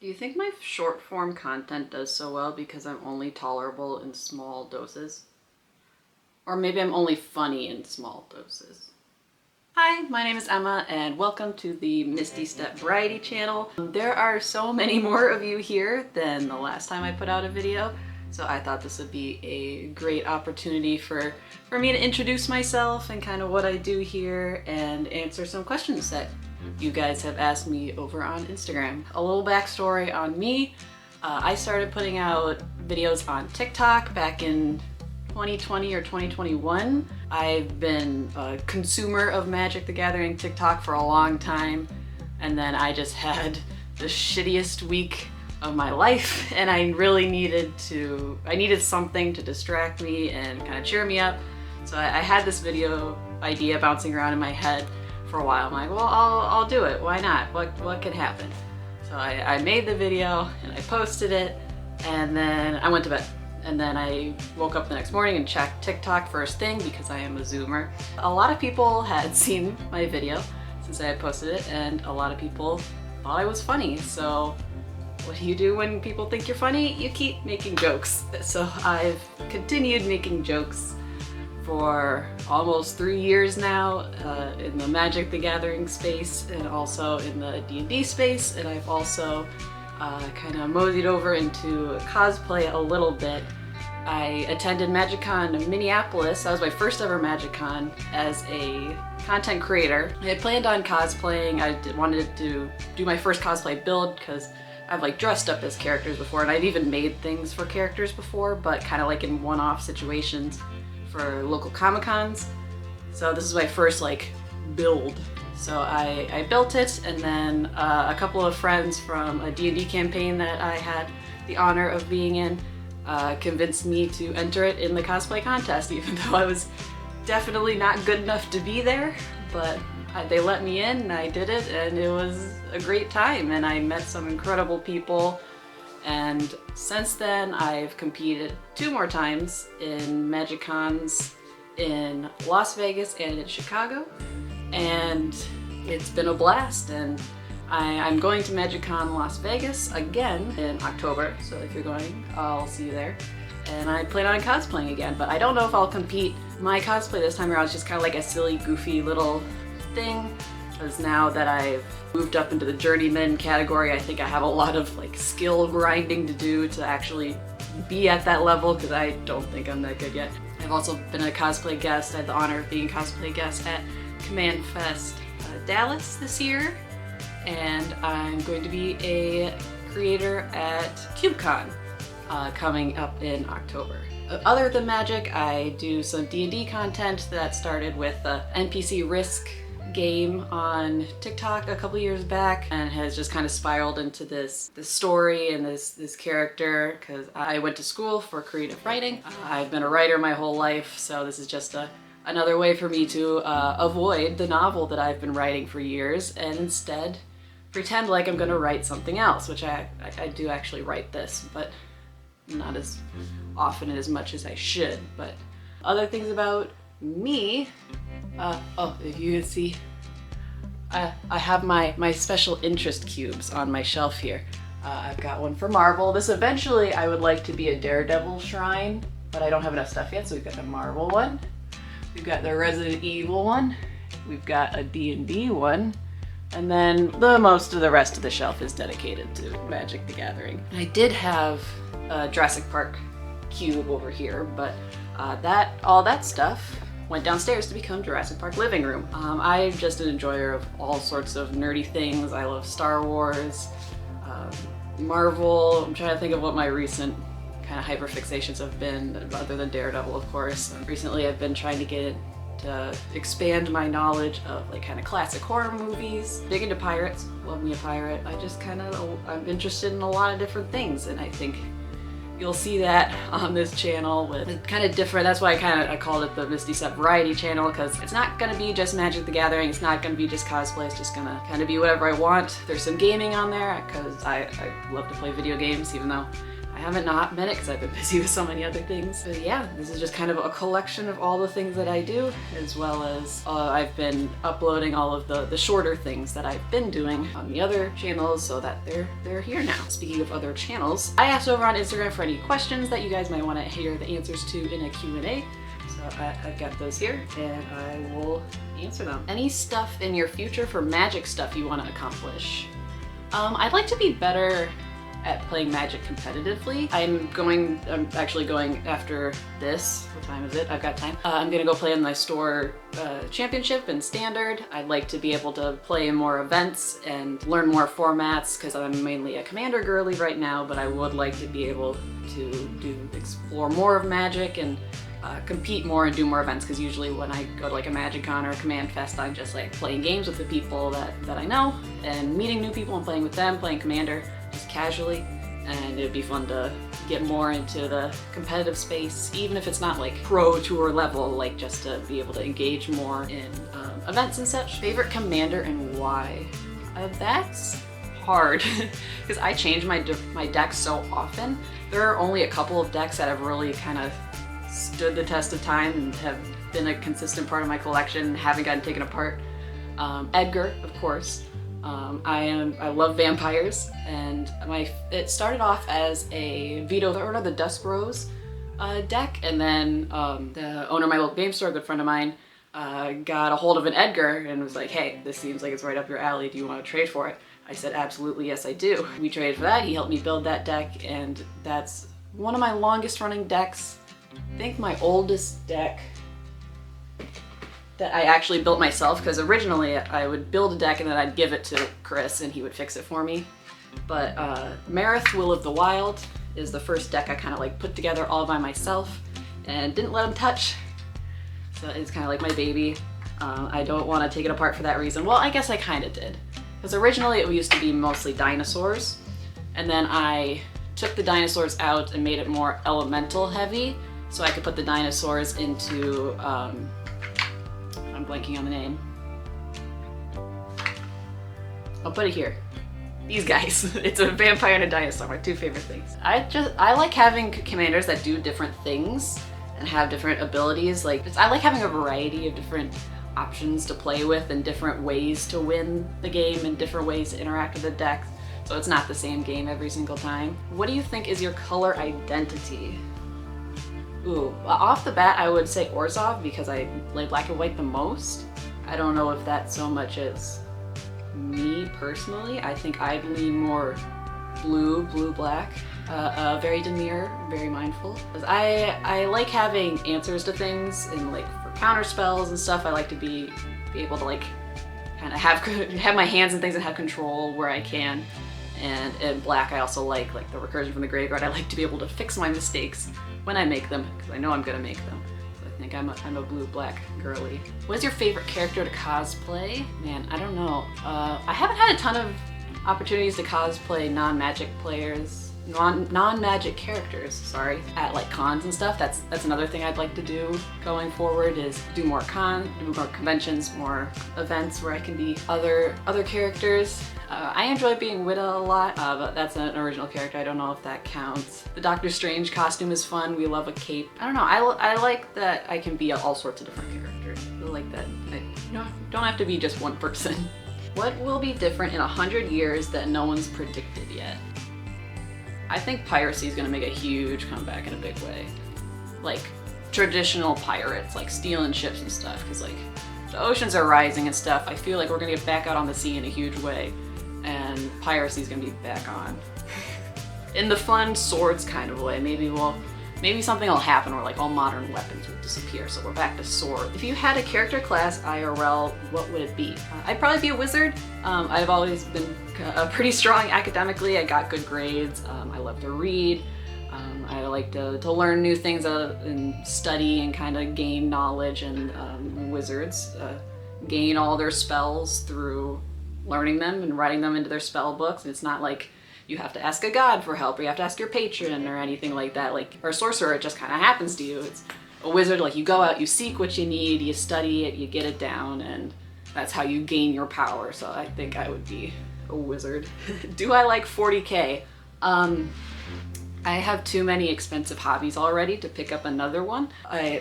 Do you think my short form content does so well because I'm only tolerable in small doses? Or maybe I'm only funny in small doses? Hi, my name is Emma and welcome to the MistyStep Variety Channel. There are so many more of you here than the last time I put out a video, so I thought this would be a great opportunity for me to introduce myself and kind of what I do here and answer some questions that you guys have asked me over on Instagram. A little backstory on me. I started putting out videos on TikTok back in 2020 or 2021. I've been a consumer of Magic the Gathering TikTok for a long time, and then I just had the shittiest week of my life, and I really needed something to distract me and kind of cheer me up. So I had this video idea bouncing around in my head for a while. I'm like, well, I'll do it. Why not? What could happen? So I made the video and I posted it, and then I went to bed. And then I woke up the next morning and checked TikTok first thing because I am a Zoomer. A lot of people had seen my video since I had posted it, and a lot of people thought I was funny. So what do you do when people think you're funny? You keep making jokes. So I've continued making jokes for almost 3 years now in the Magic the Gathering space and also in the D&D space, and I've also kind of moseyed over into cosplay a little bit. I attended MagicCon in Minneapolis. That was my first ever MagicCon as a content creator. I had planned on cosplaying. I wanted to do my first cosplay build because I've like dressed up as characters before, and I've even made things for characters before, but kind of like in one-off situations for local Comic-Cons. So this is my first like build. So I built it, and then a couple of friends from a D&D campaign that I had the honor of being in convinced me to enter it in the cosplay contest, even though I was definitely not good enough to be there. But they let me in and I did it, and it was a great time, and I met some incredible people. And since then I've competed 2 more times in MagicCons in Las Vegas and in Chicago, and it's been a blast. And I'm going to MagicCon Las Vegas again in October, so if you're going, I'll see you there. And I plan on cosplaying again, but I don't know if I'll compete. My cosplay this time around is just kind of like a silly, goofy little thing, because now that I've moved up into the journeyman category, I think I have a lot of like skill grinding to do to actually be at that level, because I don't think I'm that good yet. I've also been a cosplay guest. I had the honor of being a cosplay guest at Command Fest Dallas this year, and I'm going to be a creator at CubeCon coming up in October. Other than Magic, I do some D&D content that started with the NPC Risk game on TikTok a couple years back, and has just kind of spiraled into this story and this character, because I went to school for creative writing. I've been a writer my whole life, so this is just another way for me to avoid the novel that I've been writing for years and instead pretend like I'm going to write something else, which I do actually write this, but not as often and as much as I should. But other things about me, oh, if you can see, I have my special interest cubes on my shelf here. I've got one for Marvel. This eventually I would like to be a Daredevil shrine, but I don't have enough stuff yet, so we've got the Marvel one. We've got the Resident Evil one. We've got a D&D one. And then most of the rest of the shelf is dedicated to Magic the Gathering. I did have a Jurassic Park cube over here, but all that stuff went downstairs to become Jurassic Park living room. I'm just an enjoyer of all sorts of nerdy things. I love Star Wars, Marvel. I'm trying to think of what my recent kind of hyperfixations have been, other than Daredevil, of course. Recently I've been trying to get to expand my knowledge of like kind of classic horror movies. Big into pirates, love me a pirate. I'm interested in a lot of different things, and I think you'll see that on this channel with kind of different. That's why I called it the MistyStep Variety Channel, because it's not gonna be just Magic the Gathering, it's not gonna be just cosplay, it's just gonna kind of be whatever I want. There's some gaming on there, because I love to play video games, even though I haven't not been it because I've been busy with so many other things. But yeah, this is just kind of a collection of all the things that I do, as well as I've been uploading all of the shorter things that I've been doing on the other channels so that they're here now. Speaking of other channels, I asked over on Instagram for any questions that you guys might want to hear the answers to in a Q&A. So I've got those here and I will answer them. Any stuff in your future for Magic stuff you want to accomplish? I'd like to be better at playing Magic competitively. I'm actually going after this. What time is it? I've got time. I'm gonna go play in my store championship and standard. I'd like to be able to play in more events and learn more formats because I'm mainly a commander girly right now, but I would like to be able to explore more of Magic and compete more and do more events, because usually when I go to like a Magic Con or a Command Fest, I'm just like playing games with the people that I know and meeting new people and playing with them, playing Commander just casually, and it'd be fun to get more into the competitive space, even if it's not like pro tour level, like just to be able to engage more in events and such. Favorite Commander and why? That's hard because I change my decks so often. There are only a couple of decks that have really kind of stood the test of time and have been a consistent part of my collection, haven't gotten taken apart. Edgar, of course. I love vampires, and it started off as a Veto the Order of the Dusk Rose deck, and then the owner of my local game store, a good friend of mine, got a hold of an Edgar and was like, hey, this seems like it's right up your alley, do you want to trade for it? I said, absolutely, yes I do. We traded for that, he helped me build that deck, and that's one of my longest running decks. I think my oldest deck that I actually built myself, because originally I would build a deck and then I'd give it to Chris and he would fix it for me. But Marith, Will of the Wild is the first deck I kind of like put together all by myself and didn't let him touch. So it's kind of like my baby. I don't want to take it apart for that reason. Well, I guess I kind of did. Because originally it used to be mostly dinosaurs, and then I took the dinosaurs out and made it more elemental heavy, so I could put the dinosaurs into, I'm blanking on the name. I'll put it here. These guys. It's a vampire and a dinosaur, my two favorite things. I like having commanders that do different things and have different abilities. I like having a variety of different options to play with and different ways to win the game and different ways to interact with the deck, so it's not the same game every single time. What do you think is your color identity? Ooh, off the bat I would say Orzhov because I play black and white the most. I don't know if that's so much as me personally. I think I'd lean more blue-black. Very demure, very mindful. I like having answers to things and like for counter spells and stuff. I like to be able to like kind of have my hands and things and have control where I can. And in black I also like the recursion from the graveyard. I like to be able to fix my mistakes when I make them because I know I'm gonna make them. So I think I'm a blue-black girly. What is your favorite character to cosplay? Man, I don't know. I haven't had a ton of opportunities to cosplay non-magic characters, sorry, at like cons and stuff. That's another thing I'd like to do going forward, is do more conventions, more events where I can be other characters. I enjoy being Witta a lot, but that's an original character. I don't know if that counts. The Doctor Strange costume is fun. We love a cape. I don't know. I like that I can be all sorts of different characters. I like that. Don't have to be just one person. What will be different in 100 years that no one's predicted yet? I think piracy is going to make a huge comeback in a big way. Like traditional pirates, like stealing ships and stuff, because like the oceans are rising and stuff. I feel like we're going to get back out on the sea in a huge way, and piracy is going to be back on. In the fun swords kind of way. Maybe something will happen where like all modern weapons will disappear, so we're back to sword. If you had a character class IRL, what would it be? I'd probably be a wizard. I've always been pretty strong academically. I got good grades. I love to read. I like to learn new things and study and kind of gain knowledge, and wizards gain all their spells through learning them and writing them into their spell books. And it's not like you have to ask a god for help or you have to ask your patron or anything like that. Like, or a sorcerer, it just kind of happens to you. It's a wizard, like you go out, you seek what you need, you study it, you get it down, and that's how you gain your power. So I think I would be a wizard. Do I like 40K? I have too many expensive hobbies already to pick up another one.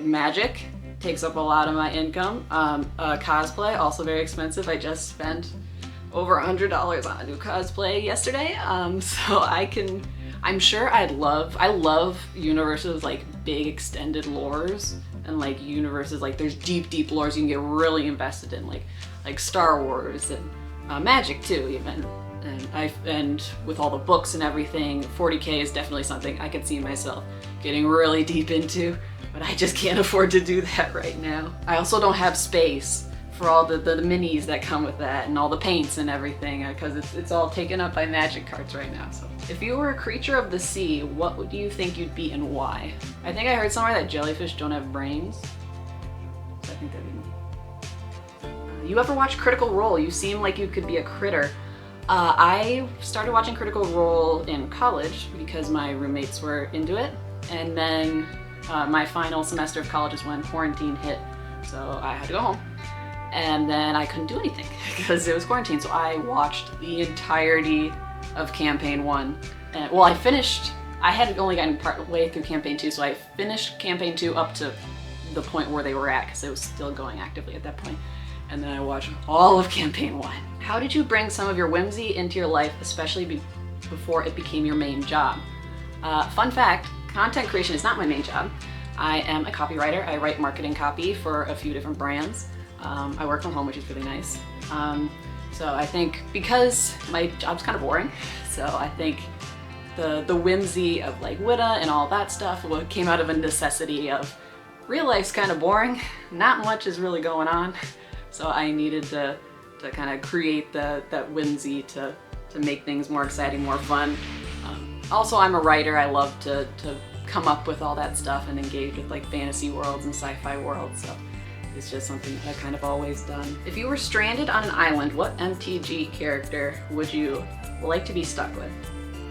Magic takes up a lot of my income. Cosplay, also very expensive. I just spent over $100 on a new cosplay yesterday. So I'm sure I love universes like big extended lores and like universes like there's deep lores you can get really invested in, like Star Wars and magic too even. And with all the books and everything, 40K is definitely something I could see myself getting really deep into, but I just can't afford to do that right now. I also don't have space for all the minis that come with that and all the paints and everything, because it's all taken up by magic cards right now. So if you were a creature of the sea, what would you think you'd be and why? I think I heard somewhere that jellyfish don't have brains, so I think that'd be me. You ever watch Critical Role? You seem like you could be a critter. I started watching Critical Role in college because my roommates were into it, and then my final semester of college is when quarantine hit, so I had to go home. And then I couldn't do anything because it was quarantine, so I watched the entirety of Campaign 1. And, well, I had only gotten part way through Campaign 2, so I finished Campaign 2 up to the point where they were at, because it was still going actively at that point. And then I watched all of Campaign 1. How did you bring some of your whimsy into your life, especially before it became your main job? Fun fact, content creation is not my main job. I am a copywriter. I write marketing copy for a few different brands. I work from home, which is really nice. So I think because my job's kind of boring, so I think the whimsy of like Witta and all that stuff came out of a necessity of real life's kind of boring. Not much is really going on. So I needed to kind of create that whimsy to make things more exciting, more fun. Also, I'm a writer. I love to come up with all that stuff and engage with like fantasy worlds and sci-fi worlds. So it's just something that I've kind of always done. If you were stranded on an island, what MTG character would you like to be stuck with?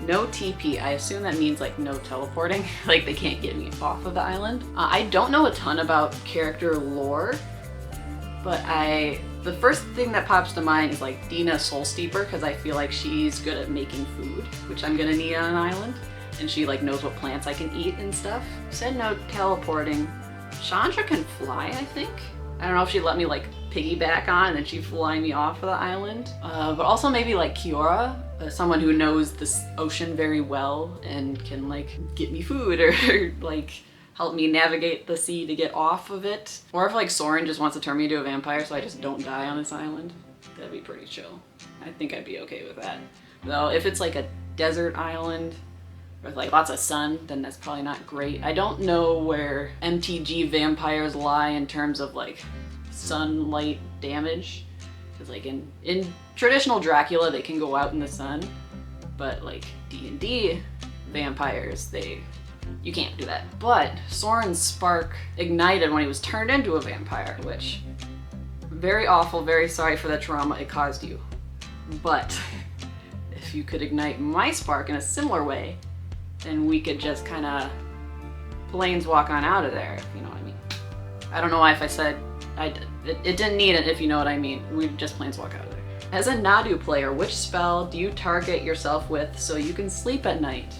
No TP. I assume that means like no teleporting. Like they can't get me off of the island. I don't know a ton about character lore, but the first thing that pops to mind is like Dina Soulsteeper, because I feel like she's good at making food, which I'm gonna need on an island, and she like knows what plants I can eat and stuff. Said no teleporting. Chandra can fly, I think. I don't know if she'd let me like piggyback on and then she'd fly me off of the island. But also maybe like Kiora, someone who knows this ocean very well and can like get me food or like help me navigate the sea to get off of it. Or if like Soren just wants to turn me into a vampire so I just don't die on this island, that'd be pretty chill. I think I'd be okay with that. Though if it's like a desert island with like lots of sun, then that's probably not great. I don't know where MTG vampires lie in terms of like sunlight damage. Because like in traditional Dracula, they can go out in the sun, but like D&D vampires, you can't do that. But Soren's spark ignited when he was turned into a vampire, which very awful, very sorry for the trauma it caused you. But if you could ignite my spark in a similar way, then we could just kind of planeswalk on out of there, if you know what I mean. I don't know why if I said it didn't need it, if you know what I mean. We'd just planeswalk out of there. As a Nadu player, which spell do you target yourself with so you can sleep at night?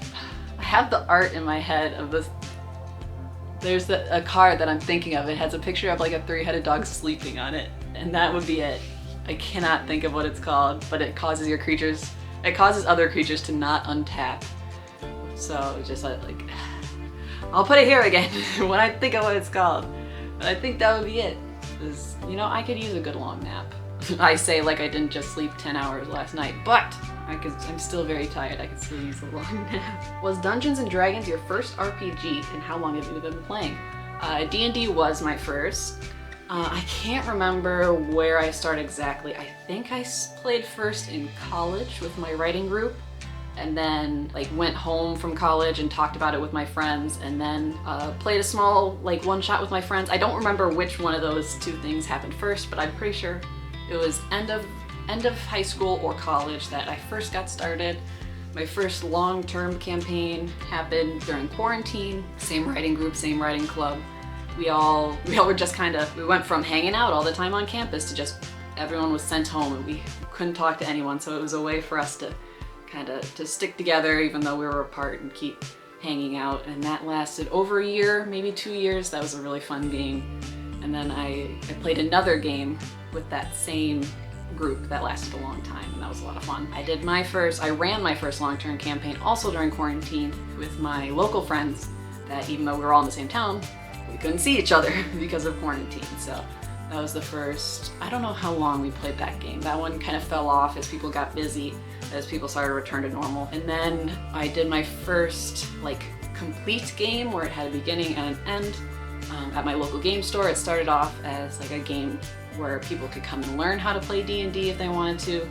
I have the art in my head of this. There's a card that I'm thinking of. It has a picture of like a three-headed dog sleeping on it, and that would be it. I cannot think of what it's called, but it causes other creatures to not untap. So just like, I'll put it here again when I think of what it's called. But I think that would be it. Because, you know, I could use a good long nap. I say like I didn't just sleep 10 hours last night, but I'm still very tired. I could still use a long nap. Was Dungeons & Dragons your first RPG, and how long have you been playing? D&D was my first. I can't remember where I started exactly. I think I played first in college with my writing group, and then like went home from college and talked about it with my friends, and then played a small like one shot with my friends. I don't remember which one of those two things happened first, but I'm pretty sure it was end of high school or college that I first got started. My first long-term campaign happened during quarantine. Same writing group, same writing club. We all were just we went from hanging out all the time on campus to just everyone was sent home and we couldn't talk to anyone, so it was a way for us to to stick together even though we were apart and keep hanging out, and that lasted over a year, maybe 2 years. That was a really fun game. And then I played another game with that same group that lasted a long time, and that was a lot of fun. I ran my first long-term campaign also during quarantine with my local friends that, even though we were all in the same town, we couldn't see each other because of quarantine. So that was the first, I don't know how long we played that game. That one kind of fell off as people got busy, as people started to return to normal. And then I did my first like complete game where it had a beginning and an end at my local game store. It started off as like a game where people could come and learn how to play D&D if they wanted to.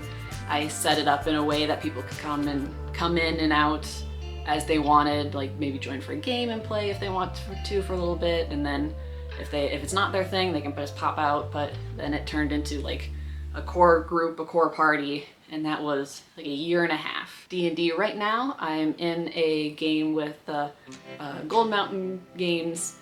I set it up in a way that people could come in and out as they wanted, like maybe join for a game and play if they want to for a little bit, and then if it's not their thing, they can just pop out. But then it turned into like a core group, a core party, and that was like a year and a half. D&D right now, I'm in a game with Gold Mountain Games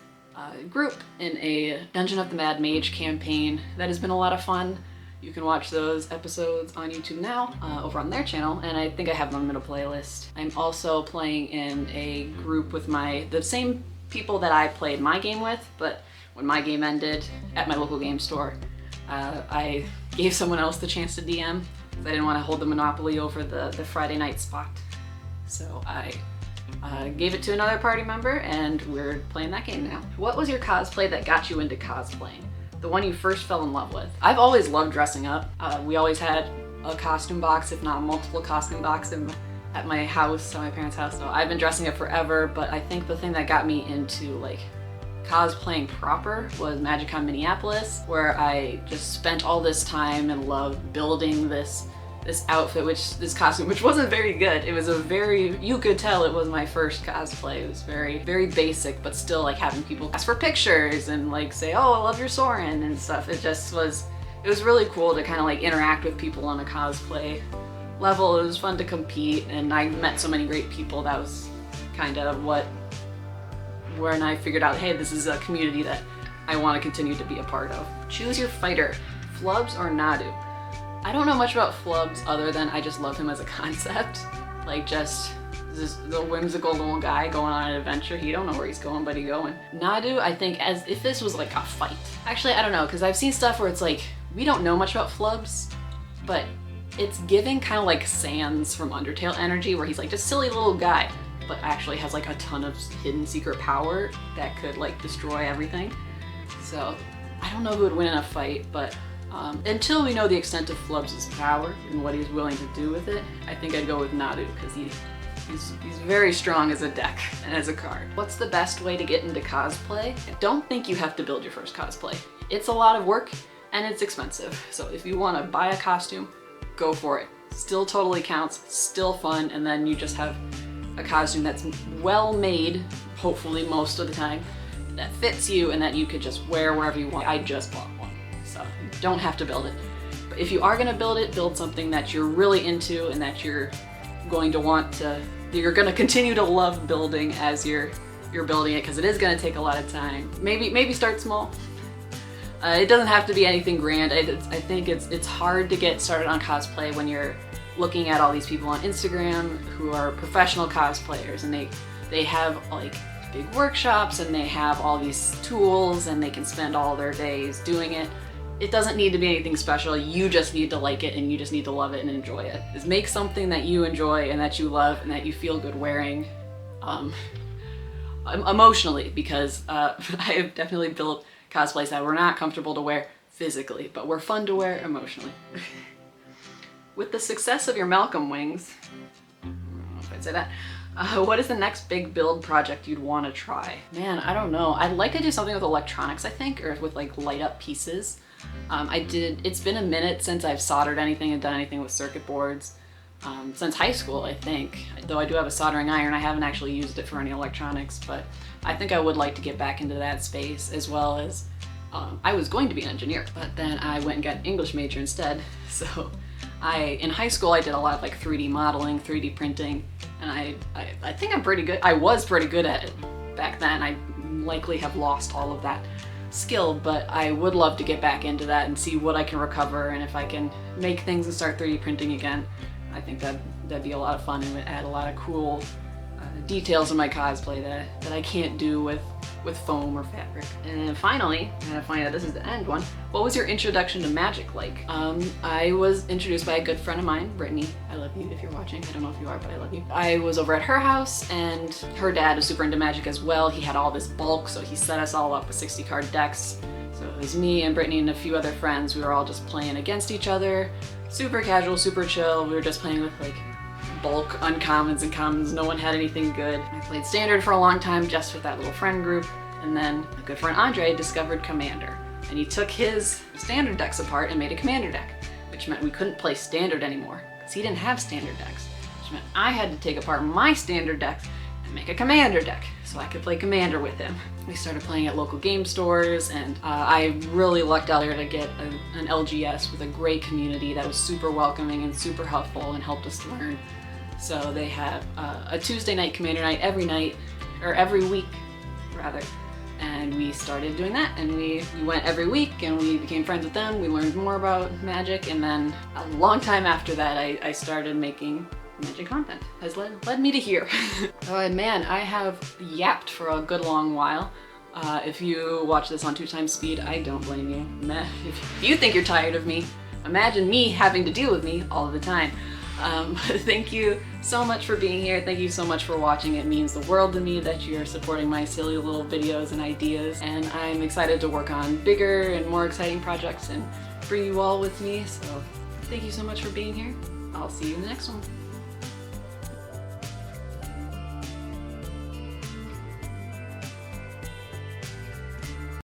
group in a Dungeon of the Mad Mage campaign. That has been a lot of fun. You can watch those episodes on YouTube now over on their channel, and I think I have them in a playlist. I'm also playing in a group with the same people that I played my game with, but when my game ended at my local game store, I gave someone else the chance to DM because I didn't want to hold the monopoly over the Friday night spot. So I gave it to another party member, and we're playing that game now. What was your cosplay that got you into cosplaying? The one you first fell in love with? I've always loved dressing up. We always had a costume box, if not multiple costume boxes at my house, at my parents' house. So I've been dressing up forever, but I think the thing that got me into like cosplaying proper was MagicCon Minneapolis, where I just spent all this time and loved building this outfit, this costume, which wasn't very good. It was you could tell it was my first cosplay. It was very, very basic, but still like having people ask for pictures and like say, oh, I love your Soren and stuff. It was really cool to kind of like interact with people on a cosplay level. It was fun to compete, and I met so many great people. That was kind of when I figured out, hey, this is a community that I want to continue to be a part of. Choose your fighter, Flubs or Nadu? I don't know much about Flubs other than I just love him as a concept. Like just the whimsical little guy going on an adventure. He don't know where he's going, but he's going. Nadu, I think as if this was like a fight. Actually, I don't know, because I've seen stuff where it's like, we don't know much about Flubs, but it's giving kind of like Sans from Undertale energy, where he's like just silly little guy, but actually has like a ton of hidden secret power that could like destroy everything. So I don't know who would win in a fight, but until we know the extent of Flubs' power and what he's willing to do with it, I think I'd go with Nadu, because he's very strong as a deck and as a card. What's the best way to get into cosplay? I don't think you have to build your first cosplay. It's a lot of work and it's expensive. So if you want to buy a costume, go for it. Still totally counts, still fun, and then you just have a costume that's well made, hopefully most of the time, that fits you and that you could just wear wherever you want. I just bought one, so you don't have to build it. But if you are gonna build it, build something that you're really into and that you're going to continue to love building as you're building it, because it is gonna take a lot of time. Maybe start small. It doesn't have to be anything grand. I think it's hard to get started on cosplay when you're looking at all these people on Instagram who are professional cosplayers, and they have like big workshops and they have all these tools and they can spend all their days doing it. It doesn't need to be anything special. You just need to like it, and you just need to love it and enjoy it. Just make something that you enjoy and that you love and that you feel good wearing emotionally, because I have definitely built cosplays that were not comfortable to wear physically, but were fun to wear emotionally. With the success of your Malcolm wings, I don't know if I'd say that, what is the next big build project you'd want to try? Man, I don't know. I'd like to do something with electronics, I think, or with like light up pieces. It's been a minute since I've soldered anything and done anything with circuit boards. Since high school, I think. Though I do have a soldering iron, I haven't actually used it for any electronics, but I think I would like to get back into that space, as well as I was going to be an engineer, but then I went and got an English major instead. So in high school I did a lot of like 3D modeling, 3D printing, and I think I'm pretty good. I was pretty good at it back then. I likely have lost all of that skill, but I would love to get back into that and see what I can recover, and if I can make things and start 3D printing again. I think that'd be a lot of fun and would add a lot of cool details of my cosplay that I can't do with foam or fabric. And then finally, and I find out this is the end one, what was your introduction to magic like? I was introduced by a good friend of mine, Brittany. I love you if you're watching. I don't know if you are, but I love you. I was over at her house and her dad is super into magic as well. He had all this bulk, so he set us all up with 60 card decks. So it was me and Brittany and a few other friends. We were all just playing against each other. Super casual, super chill. We were just playing with like bulk, uncommons, and commons. No one had anything good. I played standard for a long time just with that little friend group. And then a good friend Andre discovered Commander. And he took his standard decks apart and made a Commander deck, which meant we couldn't play standard anymore because he didn't have standard decks, which meant I had to take apart my standard decks and make a Commander deck so I could play Commander with him. We started playing at local game stores, and I really lucked out there to get an LGS with a great community that was super welcoming and super helpful and helped us learn. So they have a Tuesday night Commander night every night, or every week rather. And we started doing that, and we went every week and we became friends with them. We learned more about magic, and then a long time after that I started making magic content. Has led me to here. Oh man, I have yapped for a good long while. If you watch this on 2x speed, I don't blame you. If you think you're tired of me, imagine me having to deal with me all the time. Thank you so much for being here. Thank you so much for watching. It means the world to me that you're supporting my silly little videos and ideas, and I'm excited to work on bigger and more exciting projects and bring you all with me. So thank you so much for being here. I'll see you in the next one.